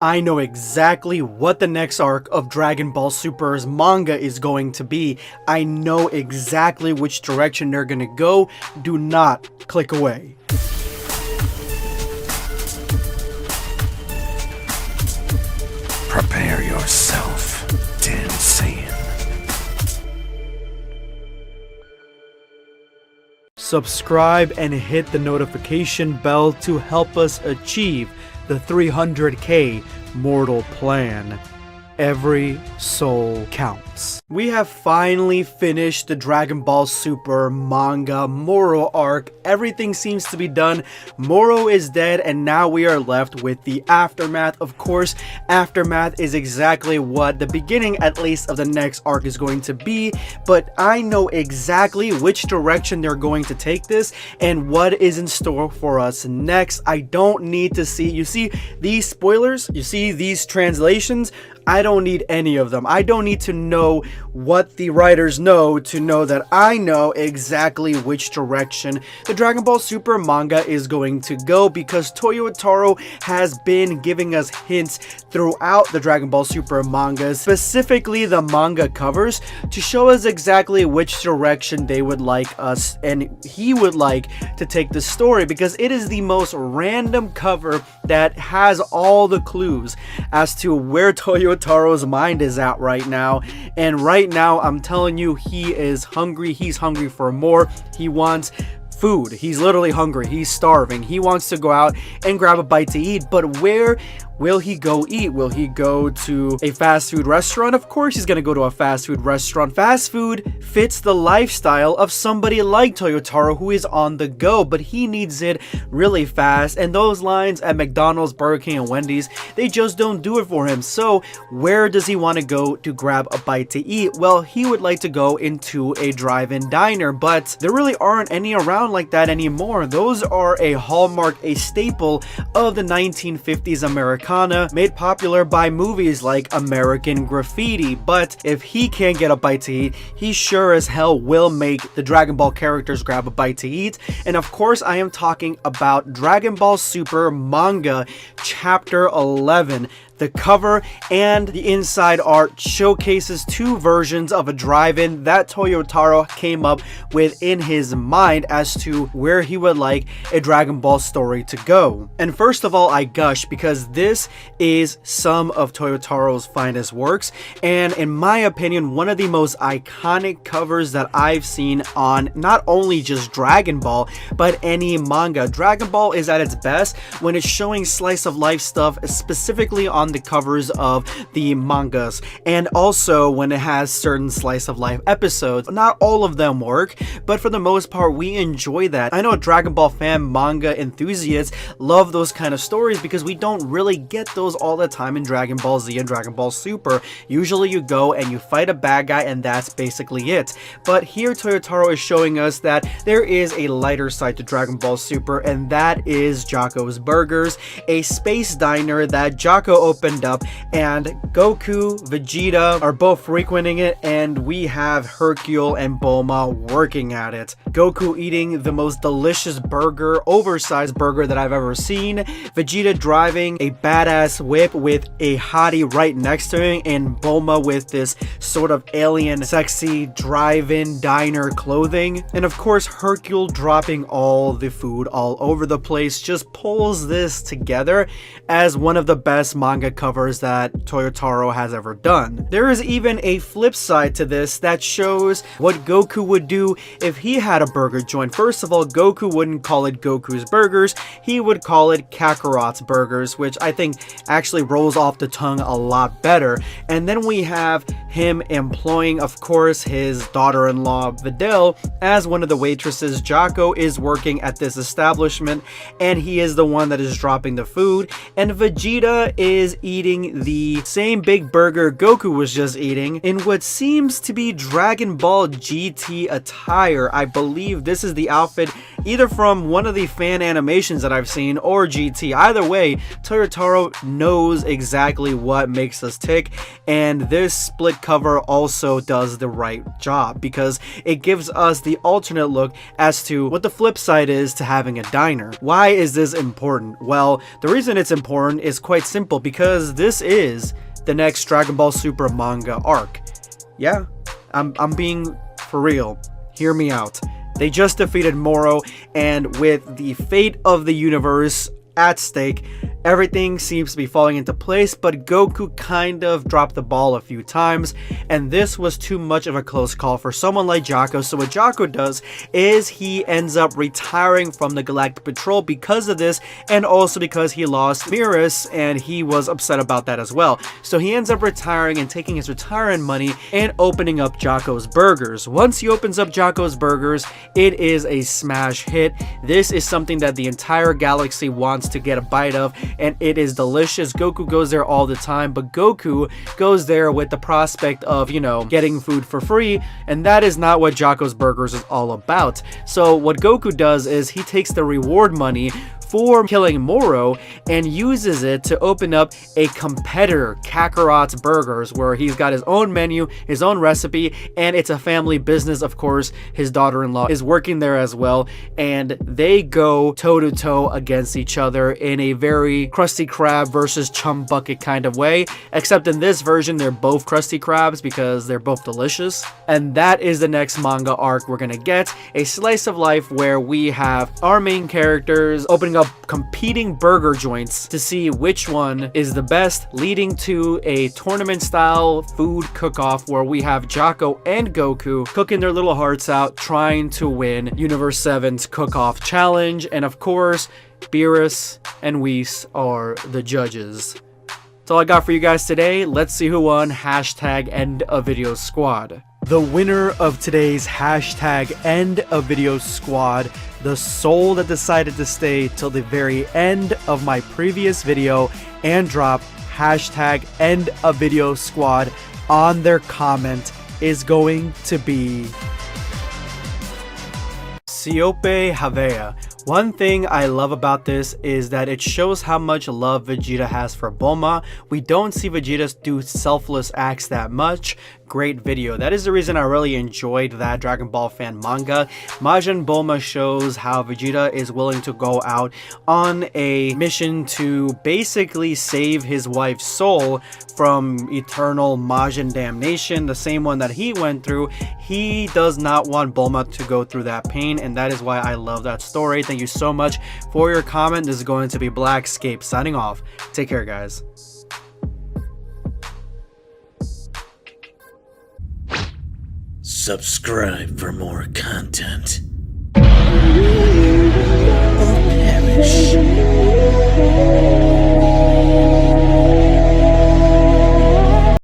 I know exactly what the next arc of Dragon Ball Super's manga is going to be. I know exactly which direction they're gonna go. Do not click away. Prepare yourself, Dan Saiyan. Subscribe and hit the notification bell to help us achieve the 300k mortal plan. Every soul counts. We have finally finished the Dragon Ball Super manga Moro arc. Everything seems to be done. Moro is dead, and now we are left with the aftermath. Of course, aftermath is exactly what the beginning, at least, of the next arc is going to be, but I know exactly which direction they're going to take this and what is in store for us next. I don't need to see, you see these spoilers, you see these translations, I don't need any of them. I don't need to know what the writers know to know that I know exactly which direction the Dragon Ball Super manga is going to go, because Toyotaro has been giving us hints throughout the Dragon Ball Super mangas, specifically the manga covers, to show us exactly which direction they would like us and he would like to take the story, because it is the most random cover that has all the clues as to where Toyotaro's mind is at right now. And right now, I'm telling you, he is hungry. He's hungry for more. He wants food. He's literally hungry. He's starving. He wants to go out and grab a bite to eat, but where will he go eat? Will he go to a fast food restaurant? Of course he's gonna go to a fast food restaurant. Fast food fits the lifestyle of somebody like Toyotaro who is on the go, but he needs it really fast, and those lines at McDonald's, Burger King, and Wendy's, they just don't do it for him. So where does he want to go to grab a bite to eat? Well, he would like to go into a drive-in diner, but there really aren't any around like that anymore. Those are a hallmark, a staple of the 1950s Americana, made popular by movies like American Graffiti. But if he can't get a bite to eat, he sure as hell will make the Dragon Ball characters grab a bite to eat. And of course, I am talking about Dragon Ball Super manga chapter 11. The cover and the inside art showcases two versions of a drive-in that Toyotaro came up with in his mind as to where he would like a Dragon Ball story to go. And first of all, I gush because this is some of Toyotaro's finest works, and in my opinion, one of the most iconic covers that I've seen on not only just Dragon Ball, but any manga. Dragon Ball is at its best when it's showing slice of life stuff, specifically on the covers of the mangas, and also when it has certain slice of life episodes. Not all of them work, but for the most part we enjoy that. I know Dragon Ball fan manga enthusiasts love those kind of stories because we don't really get those all the time in Dragon Ball Z and Dragon Ball Super. Usually you go and you fight a bad guy and that's basically it. But here Toyotaro is showing us that there is a lighter side to Dragon Ball Super, and that is Jocko's Burgers, a space diner that Jocko opened up, and Goku, Vegeta are both frequenting it, and we have Hercule and Bulma working at it. Goku eating the most delicious burger, oversized burger that I've ever seen. Vegeta driving a badass whip with a hottie right next to him, and Bulma with this sort of alien sexy drive-in diner clothing. And of course Hercule dropping all the food all over the place just pulls this together as one of the best manga covers that Toyotaro has ever done. There is even a flip side to this that shows what Goku would do if he had a burger joint. First of all, Goku wouldn't call it Goku's Burgers, he would call it Kakarot's Burgers, which I think actually rolls off the tongue a lot better. And then we have him employing, of course, his daughter-in-law Videl as one of the waitresses. Jocko is working at this establishment, and he is the one that is dropping the food, and Vegeta is eating the same big burger Goku was just eating in what seems to be Dragon Ball GT attire. I believe this is the outfit either from one of the fan animations that I've seen or GT. Either way, Toyotaro knows exactly what makes us tick, and this split cover also does the right job because it gives us the alternate look as to what the flip side is to having a diner. Why is this important? Well, the reason it's important is quite simple, because this is the next Dragon Ball Super manga arc. Yeah, I'm being for real. Hear me out. They just defeated Moro, and with the fate of the universe at stake, everything seems to be falling into place, but Goku kind of dropped the ball a few times, and this was too much of a close call for someone like Jaco. So what Jaco does is he ends up retiring from the Galactic Patrol because of this, and also because he lost Beerus, and he was upset about that as well. So he ends up retiring and taking his retirement money and opening up Jaco's Burgers. Once he opens up Jaco's Burgers, it is a smash hit. This is something that the entire galaxy wants to get a bite of, and it is delicious. Goku goes there all the time, but Goku goes there with the prospect of, you know, getting food for free, and that is not what Jaco's Burgers is all about. So what Goku does is he takes the reward money for killing Moro and uses it to open up a competitor, Kakarot's Burgers, where he's got his own menu, his own recipe, and it's a family business. Of course, his daughter-in-law is working there as well, and they go toe-to-toe against each other in a very Krusty Krab versus Chum Bucket kind of way, except in this version they're both Krusty Krabs because they're both delicious. And that is the next manga arc we're gonna get, a slice of life where we have our main characters opening up competing burger joints to see which one is the best, leading to a tournament style food cook-off where we have Jaco and Goku cooking their little hearts out, trying to win Universe 7's cook-off challenge. And of course, Beerus and Whis are the judges. That's all I got for you guys today. Let's see who won hashtag End of Video Squad. The winner of today's hashtag End of Video Squad, the soul that decided to stay till the very end of my previous video and drop hashtag End of Video Squad on their comment, is going to be Siope Havea. One thing I love about this is that it shows how much love Vegeta has for Bulma. We don't see Vegeta do selfless acts that much. Great video. That is the reason I really enjoyed that Dragon Ball fan manga. Majin Bulma shows how Vegeta is willing to go out on a mission to basically save his wife's soul from eternal Majin damnation, the same one that he went through. He does not want Bulma to go through that pain, and that is why I love that story. Thank you so much for your comment. This is going to be Blackscape signing off. Take care, guys. Subscribe for more content. Or perish.